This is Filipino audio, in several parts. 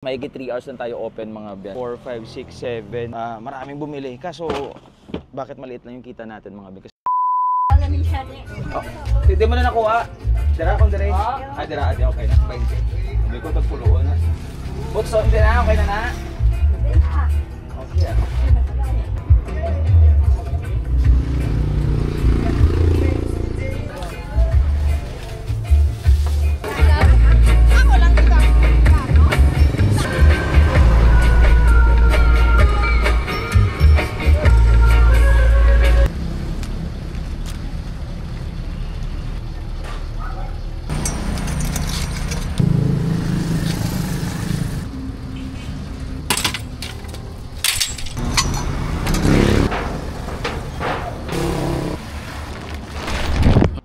Mahigit 3 hours lang tayo open mga biyan. 4, 5, 6, 7. Maraming bumili. Kaso, bakit maliit lang yung kita natin mga biyan? Oh, hindi mo na nakuha. Dira akong dire. Dira ate, okay na. 20. Hindi ko tagpuloon na. Bukso, hindi na. Okay na na. Okay ah.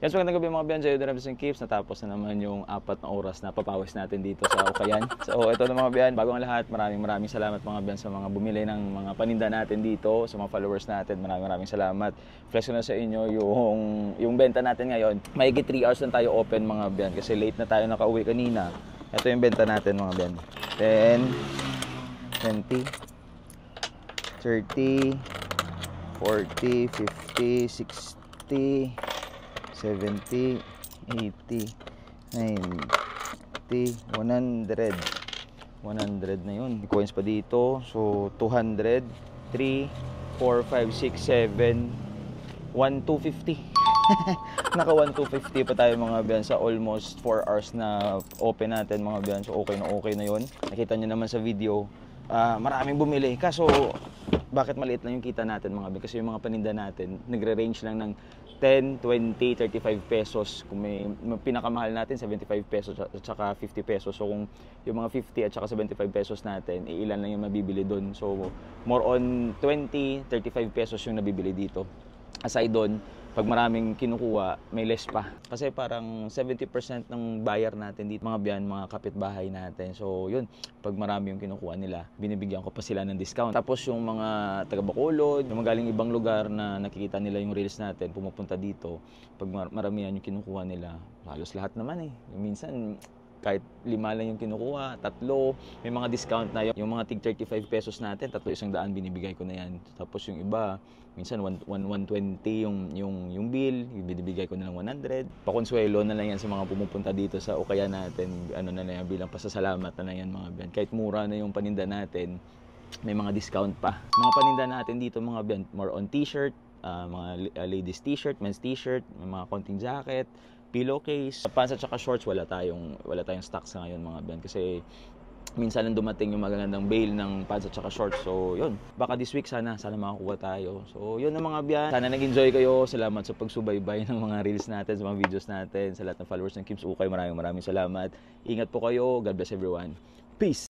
Yes, magandang gabi mga biyan, Jayo Derabis and Keeps. Natapos na naman yung 4 na oras na papawis natin dito sa Ukayan. So ito na mga biyan, bago ang lahat, maraming salamat mga biyan sa mga bumili ng mga paninda natin dito, sa mga followers natin, maraming salamat. Flex ko na sa inyo yung benta natin ngayon. Mahigit 3 hours lang tayo open mga biyan kasi late na tayo nakauwi kanina. Ito yung benta natin mga biyan. 10, 20, 30, 40, 50, 60, 70, 80, 90, 100. 100 na yun. May coins pa dito. So, 200, 3, 4, 5, 6, 7, 1, 250. Naka 1,250 pa tayo mga biyan sa almost 4 hours na open natin mga biyan. So, okay na yun. Nakita nyo naman sa video. Maraming bumili. Kaso, bakit maliit lang yung kita natin mga biyan? Kasi yung mga paninda natin, nagre-range lang ng 10, 20, 35 pesos. Kung may pinakamahal natin, 75 pesos at saka 50 pesos. So kung yung mga 50 at saka 75 pesos natin, ilan lang yung mabibili doon. So more on 20, 35 pesos yung nabibili dito. Aside doon, pag maraming kinukuha, may less pa. Kasi parang 70% ng buyer natin dito, mga biyan, mga kapitbahay natin. So yun, pag marami yung kinukuha nila, binibigyan ko pa sila ng discount. Tapos yung mga taga-Bacolod, yung mga galing ibang lugar na nakikita nila yung reels natin, pumupunta dito, pag maramihan yung kinukuha nila, halos lahat naman eh. Minsan, kahit 5 lang yung kinukuha, 3, may mga discount na yung mga tig 35 pesos natin, 300 binibigay ko na yan. Tapos yung iba, minsan 120 yung bill, binibigay ko na lang 100. Pakonsuelo na lang yan sa mga pumupunta dito sa Ukayan natin, ano na yan, bilang pasasalamat na lang yan mga biyan. Kahit mura na yung paninda natin, may mga discount pa. Mga paninda natin dito mga biyan, more on t-shirt, mga ladies t-shirt, men's t-shirt, may mga konting jacket, pillowcase, pants at saka shorts, wala tayong stocks sa ngayon mga biyan kasi minsan lang dumating yung magagandang bail ng pants at saka shorts. So yun, baka this week sana makakuha tayo. So yun ang mga biyan, sana nag-enjoy kayo. Salamat sa pagsubaybay ng mga reels natin, sa mga videos natin, sa lahat ng followers ng Keeps Ukay, maraming salamat. Ingat po kayo, God bless everyone, peace.